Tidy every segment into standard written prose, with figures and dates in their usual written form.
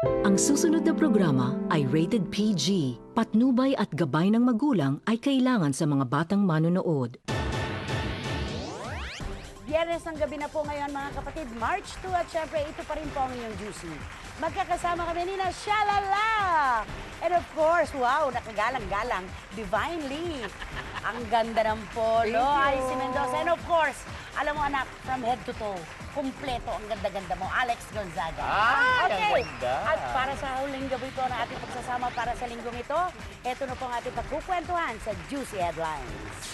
Ang susunod na programa ay rated PG. Patnubay at gabay ng magulang ay kailangan sa mga batang manonood. Biyernes ng gabi na po ngayon mga kapatid, March 2 at syempre ito pa rin po ang inyong Juicy. Magkakasama kami ni na Shalala! And of course, wow, nakagalang-galang, Divinely. Ang ganda ng polo, ay si Mendoza. And of course, alam mo anak, from head to toe, kumpleto ang ganda-ganda mo, Alex Gonzaga. Ang Okay, ganda. at para sa huling gabi po ng ating pagsasama para sa linggong ito, ito na po ang ating pagkukwentuhan sa Juicy Headlines.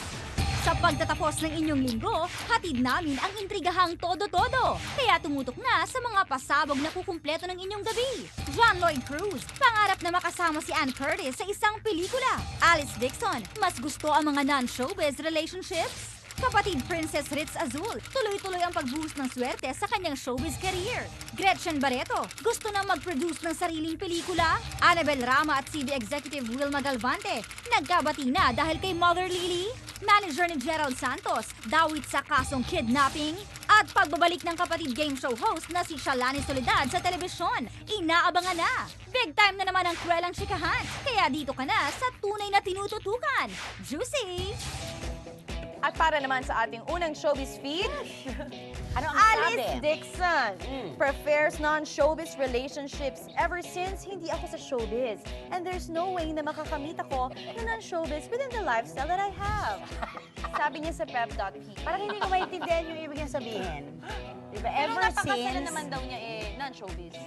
Sa pagtatapos ng inyong linggo, hatid namin ang intrigahang todo-todo. Kaya tumutok na sa mga pasabog na kukumpleto ng inyong gabi. John Lloyd Cruz, pangarap na makasama si Ann Curtis sa isang pelikula. Alice Dixon, mas gusto ang mga non-showbiz relationships? Kapatid Princess Ritz Azul, tuloy-tuloy ang pagbuhos ng swerte sa kanyang showbiz career. Gretchen Barreto, gusto nang mag-produce ng sariling pelikula. Annabel Rama at CB Executive Wilma Galvante, nagkabati na dahil kay Mother Lily. Manager ni Gerald Santos, dawit sa kasong kidnapping. At pagbabalik ng kapatid game show host na si Shalani Soledad sa telebisyon, inaabangan na. Big time na naman ang kwelang chikahan, kaya dito ka na sa tunay na tinututukan. Juicy! At para naman sa ating unang showbiz feed, Ano ang Alice sabi? Dixon prefers non-showbiz relationships ever since hindi ako sa showbiz. And there's no way na makakamit ako na non-showbiz within the lifestyle that I have. Sabi niya sa pep.p. Parang hindi ko maintindihan yung ibig niya sabihin. Diba? Pero Ever napakasaya since, naman daw niya non-showbiz.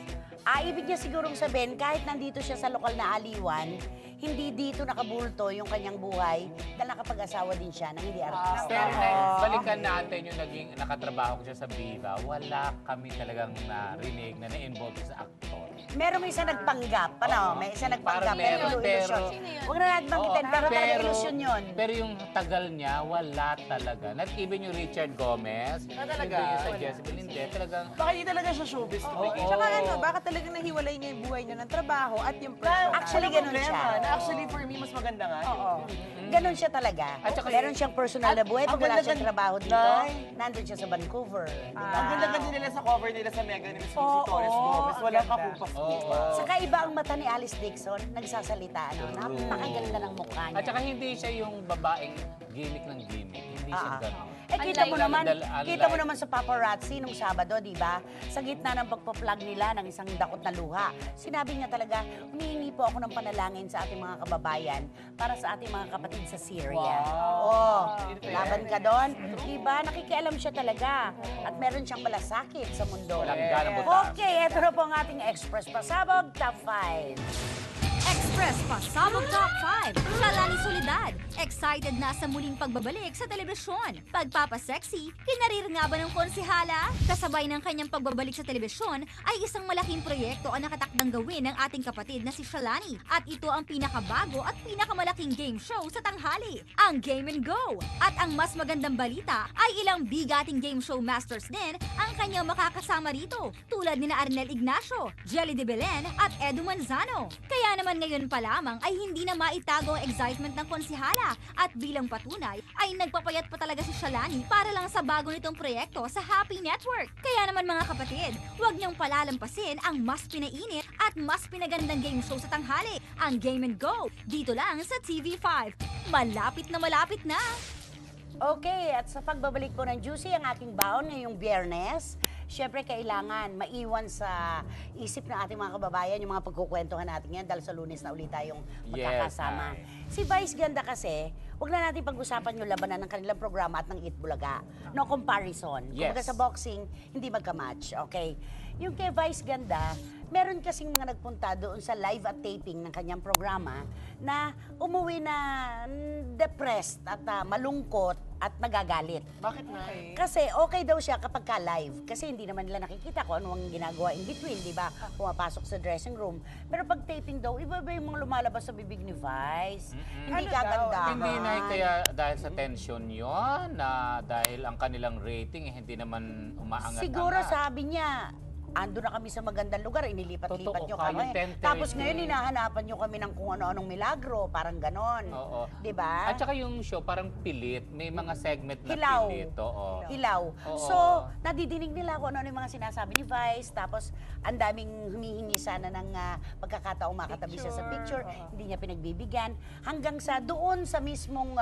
ibig niya sigurong sabihin, kahit nandito siya sa lokal na aliwan, hindi dito nakabulto yung kanyang buhay dahil nakapag-asawa din siya nang hindi artista. Pero balikan natin yung naging nakatrabaho ko siya sa Viva. Wala kami talagang narinig na na-involve sa aktor. Meron may isa nagpanggap, ano? May isa nagpanggap, Parang meron, pero ilusyon. Sino yun? Huwag na natin banggitin, pero talaga ilusyon yun. Pero yung tagal niya, wala talaga. Not even yung Richard Gomez. talaga? Yung sa Wala. Jezebel, hindi. Talagang, Baka hindi talaga siya showbiz to begin. Oo. Tsaka ano, baka talagang nahiwalay niya yung buhay niya ng trabaho at yung personal. Actually, Walang ganun problema. siya. Na actually, for me, mas maganda nga. Oo. Ganon siya talaga. At saka- Meron siyang personal na buhay. Pag ang wala ganda- siyang trabaho dito, Nay. nandun siya sa Vancouver. Diba? Ang ganda-ganda nila sa cover nila sa Mega ni Miss Lucy Oo, Torres Gomez. Walang ganda. kakupas-kupas. Saka iba ang mata ni Alice Dixon, nagsasalita, ano? Napakaganda ng mukha niya. at saka hindi siya yung babaeng gimmick ng gimmick. Hindi siya gano'n. Kita mo Unlike- naman, unlike- kita mo naman sa paparazzi nung Sabado, di ba? Sa gitna ng pagpa-plug nila ng isang dakot na luha. Sinabi niya talaga, humihingi po ako ng panalangin sa ating mga kababayan para sa ating mga kapatid sa Syria. Laban ka doon. Di ba? Nakikialam siya talaga. At meron siyang malasakit sa mundo. Walang ganang butas. Okay, ito na po ang ating Express Pasabog Top 5. Express Pasabog Top 5, Shalani Soledad. Excited na sa muling pagbabalik sa telebisyon. Pagpapasexy, kinarir nga ba ng konsihala? Kasabay ng kanyang pagbabalik sa telebisyon ay isang malaking proyekto ang nakatakdang gawin ng ating kapatid na si Shalani. At ito ang pinakabago at pinakamalaking game show sa tanghali, ang Game and Go. At ang mas magandang balita ay ilang bigating game show masters din ang kanyang makakasama rito. Tulad ni Arnel Ignacio, Jelly de Belen at Edu Manzano. Kaya naman ngayon pa lamang ay hindi na maitago ang excitement ng konsihala at bilang patunay ay nagpapayat pa talaga si Shalani para lang sa bago nitong proyekto sa Happy Network. Kaya naman mga kapatid, huwag niyong palalampasin ang mas pinainit at mas pinagandang game show sa tanghali, ang Game and Go, dito lang sa TV5. Malapit na! Okay, at sa pagbabalik po ng Juicy, ang aking baon ngayong Biyernes, syempre kailangan maiwan sa isip ng ating mga kababayan yung mga pagkukwentuhan natin ngayon dahil sa Lunes na ulit tayong magkakasama. Si Vice Ganda kasi, huwag na natin pag-usapan yung labanan ng kanilang programa at ng Eat Bulaga. No comparison. Yes. Kumbaga sa boxing, hindi magka-match. Okay? Yung kay Vice Ganda, meron kasing mga nagpunta doon sa live at taping ng kanyang programa na umuwi na depressed at malungkot at nagagalit. Bakit nga eh? Kasi okay daw siya kapag ka-live. Kasi hindi naman nila nakikita kung ano ang ginagawa in between, di ba? Pumapasok sa dressing room. Pero pag taping daw, iba-iba yung mga lumalabas sa bibig ni Vice. Hindi Ano kagandahan. Hindi na kaya dahil sa tension yon na dahil ang kanilang rating hindi naman umaangat-angat. Siguro sabi niya, ando na kami sa magandang lugar, inilipat-lipat Totoo nyo ka, kami. yung 10:30. Tapos ngayon, hinahanapan nyo kami ng kung ano-anong milagro, parang ganon. Oo. Di ba? At saka yung show parang pilit. May mga segment na Hilaw. pilit. Oo. Hilaw. Oo. So, nadidinig nila kung ano yung mga sinasabi ni Vice, tapos ang daming humihingi sana ng pagkakataong makatabi siya sa picture, hindi niya pinagbibigyan. Hanggang sa doon sa mismong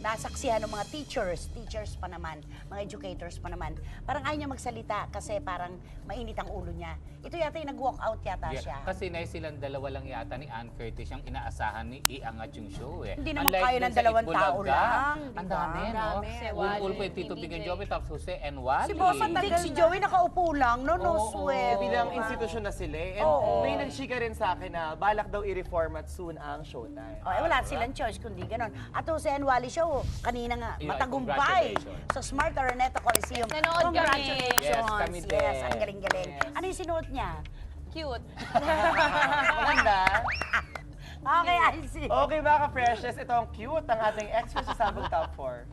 nasaksihan ng mga teachers pa naman, mga educators pa naman, parang ayaw niya magsalita kasi parang mainit ang ulo niya. Ito yata yung nag-walk out yata Yeah, siya. kasi na silang dalawa lang yata ni Ann Curtis yung inaasahan ni iangat yung show eh. Hindi naman Unlike kaya dun ng sa dalawang Itbulaga, tao lang, di Ang ba? dami, no? Dami. Si Wally, Ulpo yung Tito si Big and BJ. Joby, tapos Jose and Wally. Si Boss Vic, si Joey nakaupo lang, no sweat. Bilang institusyon na sila eh. And Oo. may nagchika rin sa akin na balak daw i-reformat soon ang Showtime. Okay, wala silang choice kundi ganon. At Jose and Wally Show, kanina nga, Yeah, matagumpay congratulations. sa Smart Araneta Coliseum. Nanood kami. Congratulations. Yes, kami din. Yes, ang galing-galing. Yes. Ano yung sinuot niya? Cute. Maganda. Okay, I see. Okay mga ka-freshes, ito ang cute ang ating Express sa Sabog Top 4.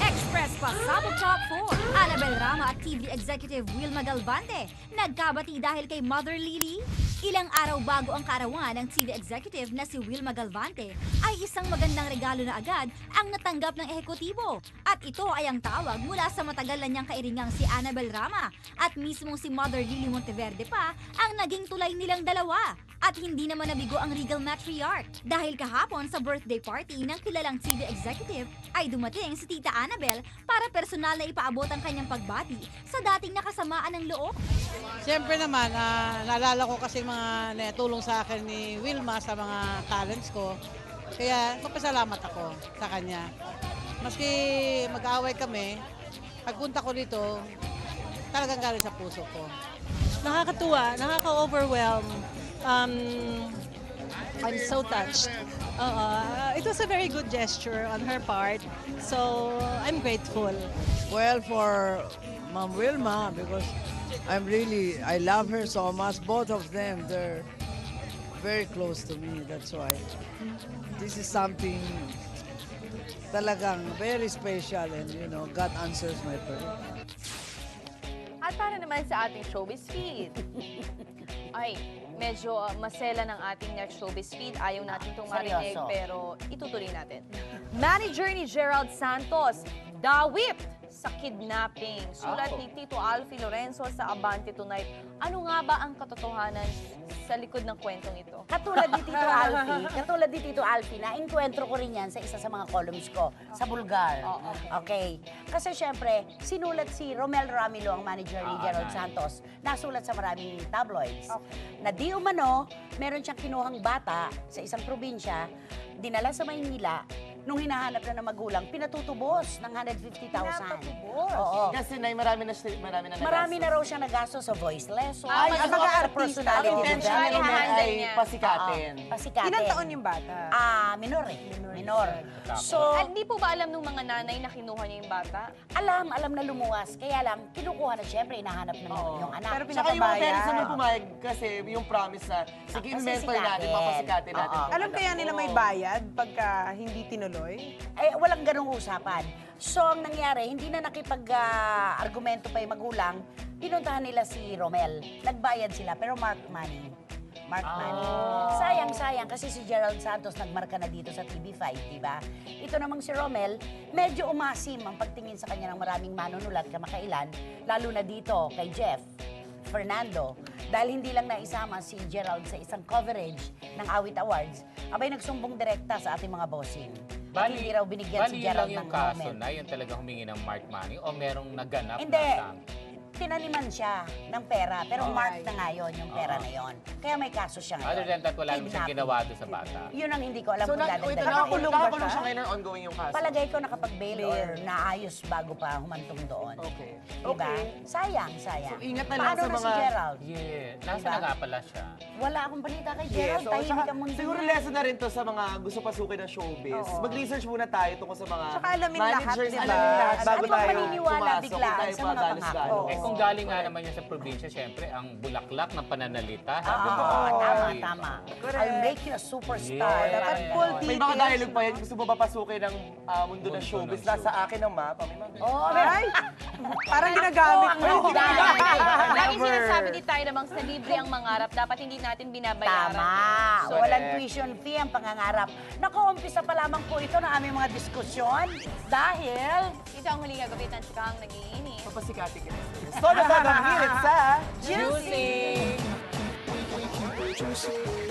Express Pasabog Top 4. Annabel Rama at TV Executive Wilma Galvante nagkabati dahil kay Mother Lily. Ilang araw bago ang kaarawan ng TV Executive na si Wilma Galvante ay isang magandang regalo na agad ang natanggap ng ehekutibo. At ito ay ang tawag mula sa matagal na niyang kairingang si Annabel Rama at mismong si Mother Lily Monteverde pa ang naging tulay nilang dalawa. At hindi naman nabigo ang Regal Matriarch dahil kahapon sa birthday party ng kilalang TV Executive ay dumating si Tita Annabel para personal na ipaabot ang kanyang pagbati sa dating nakasamaan ng loob. Siyempre naman, naalala ko kasi mga natulong sa akin ni Wilma sa mga talents ko. Kaya magpasalamat ako sa kanya. Maski mag-aaway kami, pagpunta ko dito, talagang galing sa puso ko. Nakakatuwa, nakaka-overwhelm. I'm so touched. It was a very good gesture on her part, so I'm grateful. Well, for Ma'am Wilma, because I love her so much. Both of them, they're very close to me. That's why this is something talagang very special, and God answers my prayer. At para naman sa ating showbiz feed. Ay, medyo masela ng ating next showbiz feed. Ayaw natin itong marinig, Seryoso. pero itutuloy natin. Manager ni Gerald Santos, dawit sa kidnapping. Sulat ni Tito Alfie Lorenzo sa Abante Tonight. Ano nga ba ang katotohanan sa likod ng kwentong ito? Katulad ni Tito Alfie, na-encuentro ko rin yan sa isa sa mga columns ko, sa Bulgar. Okay. Kasi syempre, sinulat si Romel Ramilo, ang manager ni Gerald Santos, nasulat sa maraming tabloids. Na di umano, meron siyang kinuhang bata sa isang probinsya, dinala sa Maynila, nung hinahanap na ng magulang, pinatutubos ng 150,000. Oo. Kasi marami na Marami na raw siya nagastos sa voice lesson, Ay, sa ang mga mga personality intention Ay, nila handle ay niya. pasikatin. Pasikatin. Ilang taon yung bata? Minor eh. Minor. So, Hindi po ba alam ng mga nanay na kinuha niya yung bata? alam na lumuwas. Kaya lang, kinukuha na siyempre, hinahanap na yung anak. Pero Tsaka yung mga Pinapabayaan. parents naman pumayag kasi yung promise na, sige, i-mentor natin, papasikatin natin. Oo. Alam kaya nila may bayad pagka hindi tinuloy? Walang ganong usapan. So, ang nangyari, hindi na nakipag-argumento pa yung magulang, pinuntahan nila si Romel. Nagbayad sila, pero mark money. Mark money. Sayang kasi si Gerald Santos nagmarka na dito sa TV5, di ba? Ito namang si Romel, medyo umasim ang pagtingin sa kanya ng maraming manunulat kamakailan, lalo na dito kay Jeff Fernando. Dahil hindi lang naisama si Gerald sa isang coverage ng Awit Awards, abay nagsumbong direkta sa ating mga bossing. At hindi raw binigyan si yun Gerald lang yung ng kaso comment. na yun talaga humingi ng mark money o merong naganap Hindi. na something? Tinaniman siya ng pera, pero mark na nga yun, yung pera na yon. Kaya may kaso siya ngayon. Other than that, wala naman siyang Kidnapping. ginawa doon sa bata. Yun ang hindi ko alam kung dadagdagan. Nakakulong ba siya siya? ngayon or ongoing yung kaso? Palagay ko nakapag-bail or naayos bago pa humantong doon. Okay. Diba? Okay. Sayang. So, ingat na lang Paano sa na si mga- Gerald? Yeah. Nasa Diba? na nga pala siya. Wala akong balita kay Yes, Gerald. so, Tahimik tsaka, ang mundo siguro niya. lesson na rin to sa mga gusto pasukin ng showbiz. Mag-research muna tayo tungkol sa mga Tsaka alamin lahat, managers, diba? alamin lahat At bago huwag tayo maniniwala pumasok, biglaan huwag tayo sa mga pagalos-galos. pangako. Eh kung galing nga naman yun sa probinsya, syempre, ang bulaklak ng pananalita. Sabi mo, Tama. I'll make you a superstar. Yes. Dapat full May mga dialogue pa yan. Gusto mo ba pasukin ng mundo ng showbiz? Nasa akin ang mapa. May mga Ay! Parang ginagamit mo. Lagi sinasabi din tayo namang sa libre ang mangarap, dapat hindi natin binabayaran. Tama. So, Walang correct. tuition fee ang pangangarap. Naku, umpisa pa lamang po ito ng aming mga diskusyon dahil Ito ang huling kagabitan si Kang nagiinis. papasikati ka. So, naman ang hilit sa Juicy! Juicy!